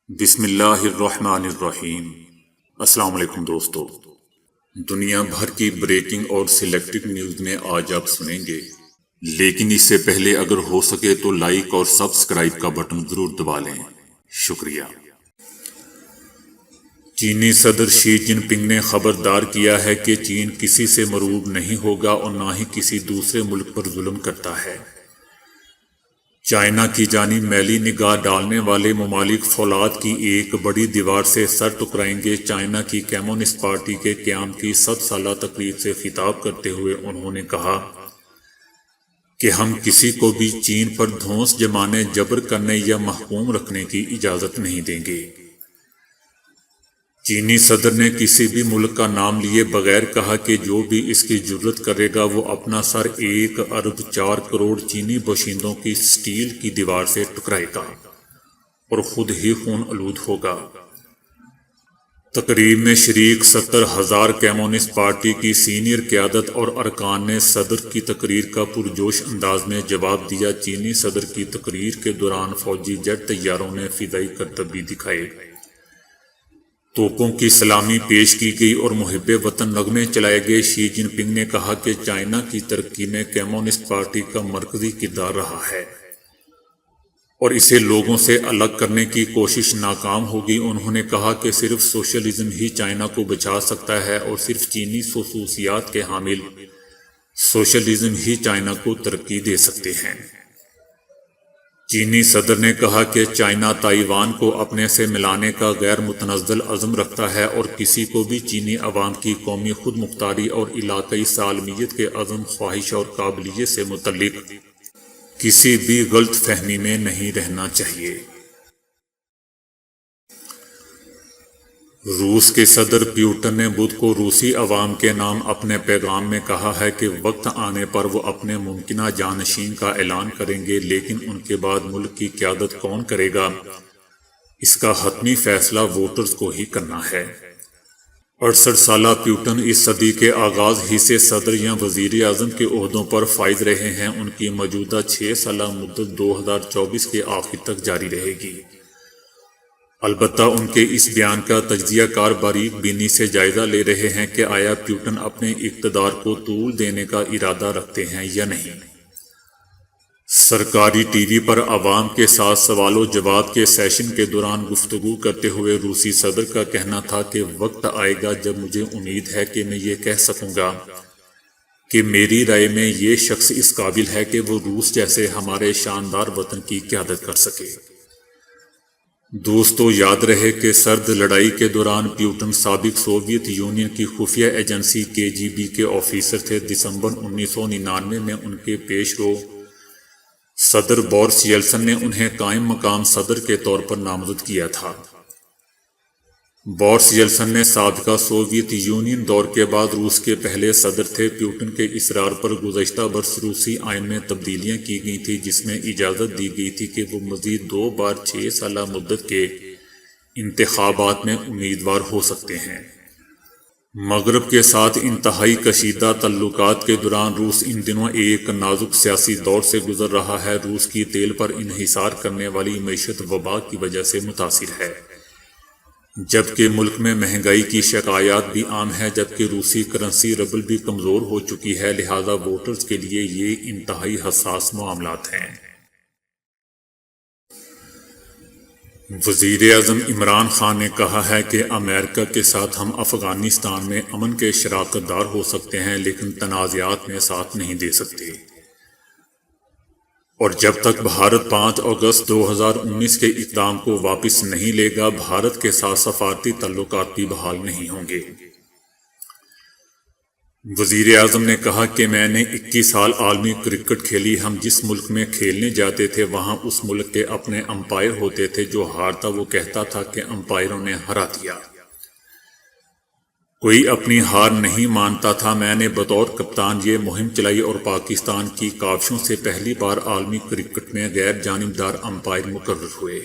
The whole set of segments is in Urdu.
بسم اللہ الرحمن الرحیم۔ السلام علیکم دوستو، دنیا بھر کی بریکنگ اور سلیکٹڈ نیوز میں آج آپ سنیں گے، لیکن اس سے پہلے اگر ہو سکے تو لائک اور سبسکرائب کا بٹن ضرور دبا لیں۔ شکریہ۔ چینی صدر شی جن پنگ نے خبردار کیا ہے کہ چین کسی سے مرعوب نہیں ہوگا اور نہ ہی کسی دوسرے ملک پر ظلم کرتا ہے۔ چائنا کی جانب میلی نگاہ ڈالنے والے ممالک فولاد کی ایک بڑی دیوار سے سر ٹکرائیں گے۔ چائنا کی کمیونسٹ پارٹی کے قیام کی 100 سالہ تقریب سے خطاب کرتے ہوئے انہوں نے کہا کہ ہم کسی کو بھی چین پر دھونس جمانے، جبر کرنے یا محکوم رکھنے کی اجازت نہیں دیں گے۔ چینی صدر نے کسی بھی ملک کا نام لیے بغیر کہا کہ جو بھی اس کی جرت کرے گا وہ اپنا سر 1 ارب 4 کروڑ چینی باشندوں کی سٹیل کی دیوار سے ٹکرائے گا اور خود ہی خون آلود ہوگا۔ تقریب میں شریک 70,000 کمیونسٹ پارٹی کی سینئر قیادت اور ارکان نے صدر کی تقریر کا پرجوش انداز میں جواب دیا۔ چینی صدر کی تقریر کے دوران فوجی جیٹ طیاروں نے فضائی کرتب بھی دکھائے، توپوں کی سلامی پیش کی گئی اور محب وطن نغمے چلائے گئے۔ شی جن پنگ نے کہا کہ چائنا کی ترقی میں کمیونسٹ پارٹی کا مرکزی کردار رہا ہے اور اسے لوگوں سے الگ کرنے کی کوشش ناکام ہوگی۔ انہوں نے کہا کہ صرف سوشلزم ہی چائنا کو بچا سکتا ہے اور صرف چینی خصوصیات کے حامل سوشلزم ہی چائنا کو ترقی دے سکتے ہیں۔ چینی صدر نے کہا کہ چائنا تائیوان کو اپنے سے ملانے کا غیر متنازل عزم رکھتا ہے اور کسی کو بھی چینی عوام کی قومی خود مختاری اور علاقائی سالمیت کے عزم، خواہش اور قابلیت سے متعلق کسی بھی غلط فہمی میں نہیں رہنا چاہیے۔ روس کے صدر پیوٹن نے بدھ کو روسی عوام کے نام اپنے پیغام میں کہا ہے کہ وقت آنے پر وہ اپنے ممکنہ جانشین کا اعلان کریں گے، لیکن ان کے بعد ملک کی قیادت کون کرے گا اس کا حتمی فیصلہ ووٹرز کو ہی کرنا ہے۔ 68 سالہ پیوٹن اس صدی کے آغاز ہی سے صدر یا وزیر اعظم کے عہدوں پر فائز رہے ہیں۔ ان کی موجودہ 6 سالہ مدت 2024 کے آخر تک جاری رہے گی۔ البتہ ان کے اس بیان کا تجزیہ کار باریک بینی سے جائزہ لے رہے ہیں کہ آیا پیوٹن اپنے اقتدار کو طول دینے کا ارادہ رکھتے ہیں یا نہیں۔ سرکاری ٹی وی پر عوام کے ساتھ سوال و جواب کے سیشن کے دوران گفتگو کرتے ہوئے روسی صدر کا کہنا تھا کہ وقت آئے گا جب مجھے امید ہے کہ میں یہ کہہ سکوں گا کہ میری رائے میں یہ شخص اس قابل ہے کہ وہ روس جیسے ہمارے شاندار وطن کی قیادت کر سکے۔ دوستو، یاد رہے کہ سرد لڑائی کے دوران پیوٹن سابق سوویت یونین کی خفیہ ایجنسی KGB کے آفیسر تھے۔ دسمبر 1999 میں ان کے پیش رو صدر بورس یلسن نے انہیں قائم مقام صدر کے طور پر نامزد کیا تھا۔ بورس یلسن نے سابقہ سوویت یونین دور کے بعد روس کے پہلے صدر تھے۔ پیوٹن کے اصرار پر گزشتہ برس روسی آئین میں تبدیلیاں کی گئی تھیں، جس میں اجازت دی گئی تھی کہ وہ مزید 2 بار 6 سالہ مدت کے انتخابات میں امیدوار ہو سکتے ہیں۔ مغرب کے ساتھ انتہائی کشیدہ تعلقات کے دوران روس ان دنوں ایک نازک سیاسی دور سے گزر رہا ہے۔ روس کی تیل پر انحصار کرنے والی معیشت وبا کی وجہ سے متاثر ہے، جبکہ ملک میں مہنگائی کی شکایات بھی عام ہے، جبکہ روسی کرنسی ربل بھی کمزور ہو چکی ہے، لہذا ووٹرز کے لیے یہ انتہائی حساس معاملات ہیں۔ وزیر اعظم عمران خان نے کہا ہے کہ امریکہ کے ساتھ ہم افغانستان میں امن کے شراکت دار ہو سکتے ہیں، لیکن تنازعات میں ساتھ نہیں دے سکتے، اور جب تک بھارت 5 اگست 2019 کے اقدام کو واپس نہیں لے گا، بھارت کے ساتھ سفارتی تعلقات بھی بحال نہیں ہوں گے۔ وزیر اعظم نے کہا کہ میں نے 21 سال عالمی کرکٹ کھیلی۔ ہم جس ملک میں کھیلنے جاتے تھے وہاں اس ملک کے اپنے امپائر ہوتے تھے، جو ہارتا وہ کہتا تھا کہ امپائروں نے ہرا دیا۔ کوئی اپنی ہار نہیں مانتا تھا۔ میں نے بطور کپتان یہ مہم چلائی اور پاکستان کی کاوشوں سے پہلی بار عالمی کرکٹ میں غیر جانبدار امپائر مقرر ہوئے۔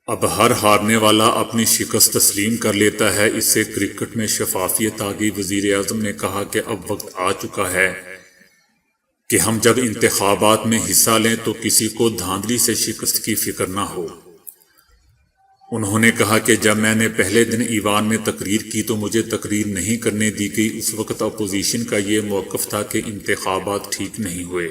اب ہر ہارنے والا اپنی شکست تسلیم کر لیتا ہے، اس سے کرکٹ میں شفافیت آ گئی۔ وزیر اعظم نے کہا کہ اب وقت آ چکا ہے کہ ہم جب انتخابات میں حصہ لیں تو کسی کو دھاندلی سے شکست کی فکر نہ ہو۔ انہوں نے کہا کہ جب میں نے پہلے دن ایوان میں تقریر کی تو مجھے تقریر نہیں کرنے دی گئی۔ اس وقت اپوزیشن کا یہ موقف تھا کہ انتخابات ٹھیک نہیں ہوئے۔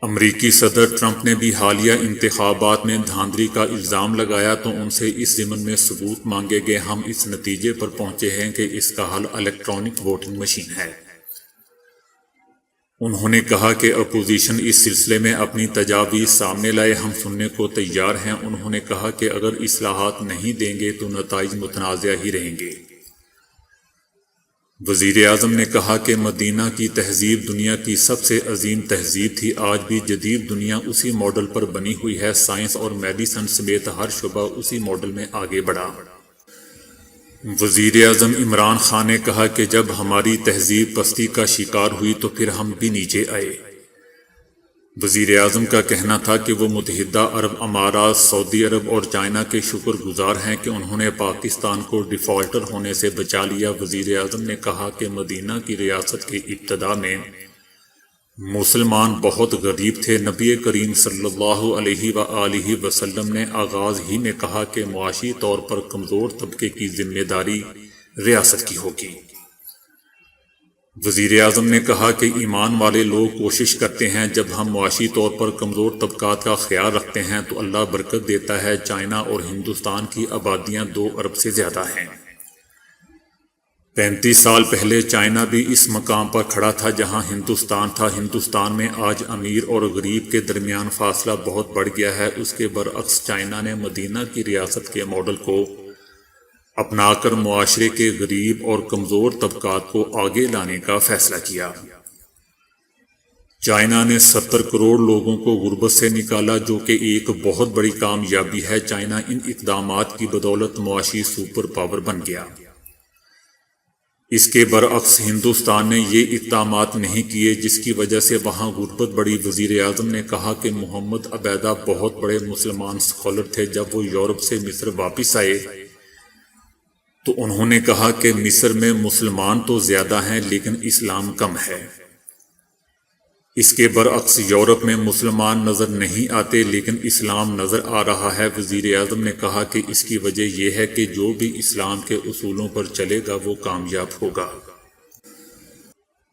امریکی صدر ٹرمپ نے بھی حالیہ انتخابات میں دھاندلی کا الزام لگایا تو ان سے اس ضمن میں ثبوت مانگے گئے۔ ہم اس نتیجے پر پہنچے ہیں کہ اس کا حل الیکٹرانک ووٹنگ مشین ہے۔ انہوں نے کہا کہ اپوزیشن اس سلسلے میں اپنی تجاویز سامنے لائے، ہم سننے کو تیار ہیں۔ انہوں نے کہا کہ اگر اصلاحات نہیں دیں گے تو نتائج متنازع ہی رہیں گے۔ وزیر اعظم نے کہا کہ مدینہ کی تہذیب دنیا کی سب سے عظیم تہذیب تھی، آج بھی جدید دنیا اسی ماڈل پر بنی ہوئی ہے، سائنس اور میڈیسن سمیت ہر شعبہ اسی ماڈل میں آگے بڑھا۔ وزیر اعظم عمران خان نے کہا کہ جب ہماری تہذیب پستی کا شکار ہوئی تو پھر ہم بھی نیچے آئے۔ وزیر اعظم کا کہنا تھا کہ وہ متحدہ عرب امارات، سعودی عرب اور چائنا کے شکر گزار ہیں کہ انہوں نے پاکستان کو ڈیفالٹر ہونے سے بچا لیا۔ وزیر اعظم نے کہا کہ مدینہ کی ریاست کے ابتدا میں مسلمان بہت غریب تھے۔ نبی کریم صلی اللہ علیہ وآلہ وسلم نے آغاز ہی میں کہا کہ معاشی طور پر کمزور طبقے کی ذمہ داری ریاست کی ہوگی۔ وزیر اعظم نے کہا کہ ایمان والے لوگ کوشش کرتے ہیں، جب ہم معاشی طور پر کمزور طبقات کا خیال رکھتے ہیں تو اللہ برکت دیتا ہے۔ چائنا اور ہندوستان کی آبادیاں 2 ارب سے زیادہ ہیں۔ 35 سال پہلے چائنا بھی اس مقام پر کھڑا تھا جہاں ہندوستان تھا۔ ہندوستان میں آج امیر اور غریب کے درمیان فاصلہ بہت بڑھ گیا ہے۔ اس کے برعکس چائنا نے مدینہ کی ریاست کے ماڈل کو اپنا کر معاشرے کے غریب اور کمزور طبقات کو آگے لانے کا فیصلہ کیا۔ چائنا نے 70 کروڑ لوگوں کو غربت سے نکالا، جو کہ ایک بہت بڑی کامیابی ہے۔ چائنا ان اقدامات کی بدولت معاشی سپر پاور بن گیا۔ اس کے برعکس ہندوستان نے یہ اقدامات نہیں کیے، جس کی وجہ سے وہاں غربت بڑھی۔ وزیر اعظم نے کہا کہ محمد عبیدہ بہت بڑے مسلمان اسکالر تھے۔ جب وہ یورپ سے مصر واپس آئے تو انہوں نے کہا کہ مصر میں مسلمان تو زیادہ ہیں لیکن اسلام کم ہے۔ اس کے برعکس یورپ میں مسلمان نظر نہیں آتے لیکن اسلام نظر آ رہا ہے۔ وزیر اعظم نے کہا کہ اس کی وجہ یہ ہے کہ جو بھی اسلام کے اصولوں پر چلے گا وہ کامیاب ہوگا۔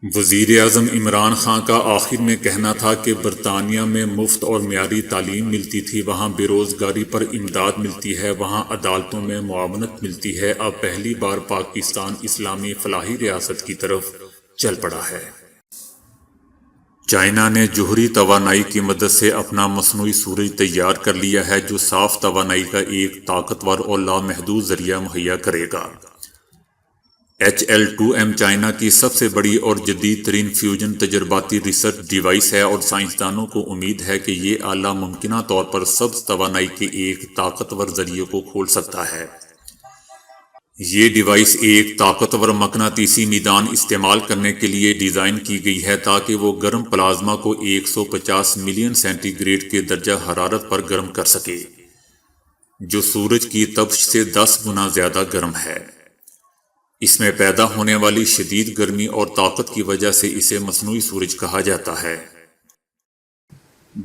وزیر اعظم عمران خان کا آخر میں کہنا تھا کہ برطانیہ میں مفت اور معیاری تعلیم ملتی تھی، وہاں بے روزگاری پر امداد ملتی ہے، وہاں عدالتوں میں معاونت ملتی ہے۔ اب پہلی بار پاکستان اسلامی فلاحی ریاست کی طرف چل پڑا ہے۔ چائنا نے جوہری توانائی کی مدد سے اپنا مصنوعی سورج تیار کر لیا ہے، جو صاف توانائی کا ایک طاقتور اور لامحدود ذریعہ مہیا کرے گا۔ HL2M چائنا کی سب سے بڑی اور جدید ترین فیوژن تجرباتی ریسرچ ڈیوائس ہے اور سائنسدانوں کو امید ہے کہ یہ آلہ ممکنہ طور پر سبز توانائی کے ایک طاقتور ذریعے کو کھول سکتا ہے۔ یہ ڈیوائس ایک طاقتور مقناطیسی میدان استعمال کرنے کے لیے ڈیزائن کی گئی ہے تاکہ وہ گرم پلازما کو 150 ملین سینٹی گریڈ کے درجہ حرارت پر گرم کر سکے، جو سورج کی تپش سے 10 گنا زیادہ گرم ہے۔ اس میں پیدا ہونے والی شدید گرمی اور طاقت کی وجہ سے اسے مصنوعی سورج کہا جاتا ہے۔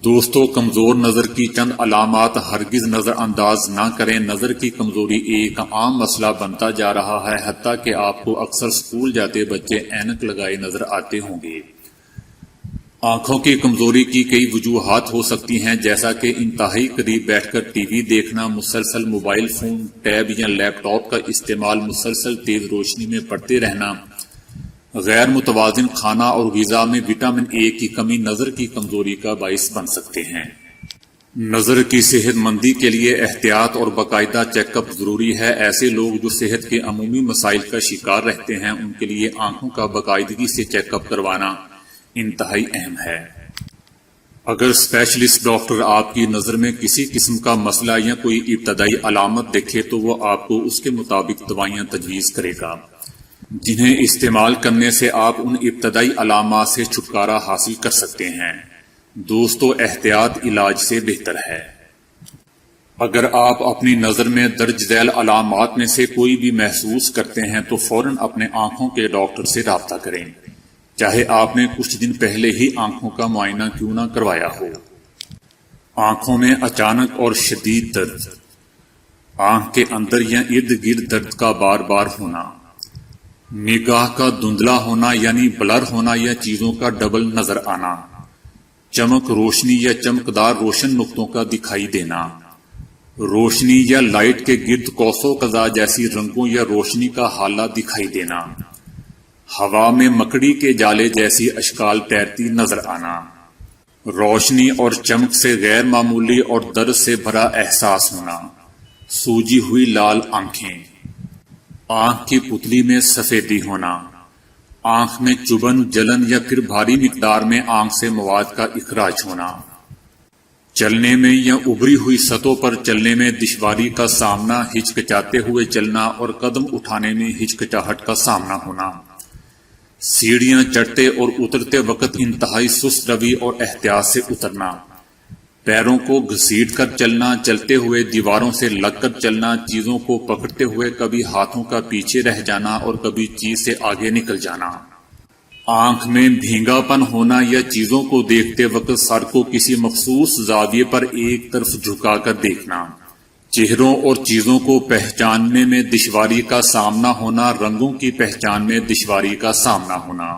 دوستو، کمزور نظر کی چند علامات ہرگز نظر انداز نہ کریں۔ نظر کی کمزوری ایک عام مسئلہ بنتا جا رہا ہے، حتیٰ کہ آپ کو اکثر اسکول جاتے بچے اینک لگائے نظر آتے ہوں گے۔ آنکھوں کی کمزوری کی کئی وجوہات ہو سکتی ہیں، جیسا کہ انتہائی قریب بیٹھ کر ٹی وی دیکھنا، مسلسل موبائل فون، ٹیب یا لیپ ٹاپ کا استعمال، مسلسل تیز روشنی میں پڑھتے رہنا، غیر متوازن کھانا اور غذا میں وٹامن اے کی کمی نظر کی کمزوری کا باعث بن سکتے ہیں۔ نظر کی صحت مندی کے لیے احتیاط اور باقاعدہ چیک اپ ضروری ہے۔ ایسے لوگ جو صحت کے عمومی مسائل کا شکار رہتے ہیں، ان کے لیے آنکھوں کا باقاعدگی سے چیک اپ کروانا انتہائی اہم ہے۔ اگر اسپیشلسٹ ڈاکٹر آپ کی نظر میں کسی قسم کا مسئلہ یا کوئی ابتدائی علامت دیکھے تو وہ آپ کو اس کے مطابق دوائیاں تجویز کرے گا، جنہیں استعمال کرنے سے آپ ان ابتدائی علامات سے چھٹکارا حاصل کر سکتے ہیں۔ دوستو، احتیاط علاج سے بہتر ہے۔ اگر آپ اپنی نظر میں درج ذیل علامات میں سے کوئی بھی محسوس کرتے ہیں تو فوراً اپنے آنکھوں کے ڈاکٹر سے رابطہ کریں، چاہے آپ نے کچھ دن پہلے ہی آنکھوں کا معائنہ کیوں نہ کروایا ہو۔ آنکھوں میں اچانک اور شدید درد، آنکھ کے اندر یا ارد گرد درد کا بار بار ہونا، نگاہ کا دھندلا ہونا یعنی بلر ہونا یا چیزوں کا ڈبل نظر آنا، چمک روشنی یا چمکدار روشن نقطوں کا دکھائی دینا، روشنی یا لائٹ کے گرد قوس و قزح جیسی رنگوں یا روشنی کا حالہ دکھائی دینا، ہوا میں مکڑی کے جالے جیسی اشکال تیرتی نظر آنا، روشنی اور چمک سے غیر معمولی اور درد سے بھرا احساس ہونا، سوجی ہوئی لال آنکھیں، آنکھ کی پتلی میں سفیدی ہونا، آنکھ میں چبھن جلن یا پھر بھاری مقدار میں آنکھ سے مواد کا اخراج ہونا، چلنے میں یا ابری ہوئی سطحوں پر چلنے میں دشواری کا سامنا، ہچکچاتے ہوئے چلنا اور قدم اٹھانے میں ہچکچاہٹ کا سامنا ہونا، سیڑھیاں چڑھتے اور اترتے وقت انتہائی سست روی اور احتیاط سے اترنا، پیروں کو گھسیٹ کر چلنا، چلتے ہوئے دیواروں سے لگ کر چلنا، چیزوں کو پکڑتے ہوئے کبھی ہاتھوں کا پیچھے رہ جانا اور کبھی چیز سے آگے نکل جانا، آنکھ میں بھینگا پن ہونا یا چیزوں کو دیکھتے وقت سر کو کسی مخصوص زاویے پر ایک طرف جھکا کر دیکھنا، چہروں اور چیزوں کو پہچاننے میں دشواری کا سامنا ہونا، رنگوں کی پہچان میں دشواری کا سامنا ہونا،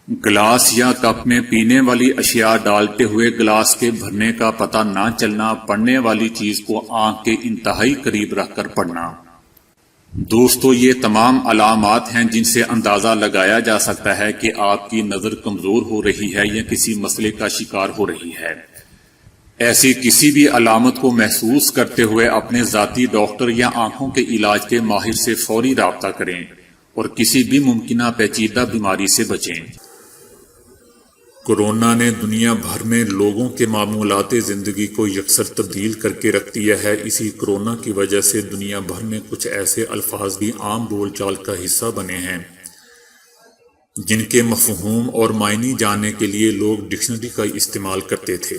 گلاس یا کپ میں پینے والی اشیاء ڈالتے ہوئے گلاس کے بھرنے کا پتہ نہ چلنا، پڑھنے والی چیز کو آنکھ کے انتہائی قریب رکھ کر پڑھنا۔ دوستو، یہ تمام علامات ہیں جن سے اندازہ لگایا جا سکتا ہے کہ آپ کی نظر کمزور ہو رہی ہے یا کسی مسئلے کا شکار ہو رہی ہے۔ ایسی کسی بھی علامت کو محسوس کرتے ہوئے اپنے ذاتی ڈاکٹر یا آنکھوں کے علاج کے ماہر سے فوری رابطہ کریں اور کسی بھی ممکنہ پیچیدہ بیماری سے بچیں۔ کورونا نے دنیا بھر میں لوگوں کے معمولات زندگی کو یکسر تبدیل کر کے رکھ دیا ہے۔ اسی کورونا کی وجہ سے دنیا بھر میں کچھ ایسے الفاظ بھی عام بول چال کا حصہ بنے ہیں جن کے مفہوم اور معنی جاننے کے لیے لوگ ڈکشنری کا استعمال کرتے تھے۔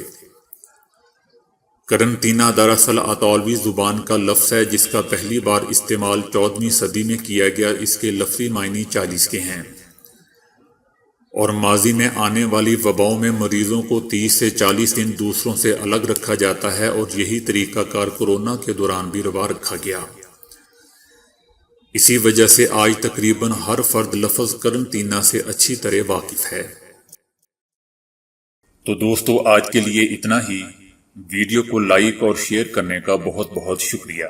قرنطینہ دراصل اطالوی زبان کا لفظ ہے جس کا پہلی بار استعمال 14ویں صدی میں کیا گیا۔ اس کے لفظی معنی 40 کے ہیں اور ماضی میں آنے والی وباؤں میں مریضوں کو 30 سے 40 دن دوسروں سے الگ رکھا جاتا ہے، اور یہی طریقہ کار کورونا کے دوران بھی روا رکھا گیا۔ اسی وجہ سے آج تقریباً ہر فرد لفظ قرنطینہ سے اچھی طرح واقف ہے۔ تو دوستو، آج کے لیے اتنا ہی۔ ویڈیو کو لائک اور شیئر کرنے کا بہت بہت شکریہ۔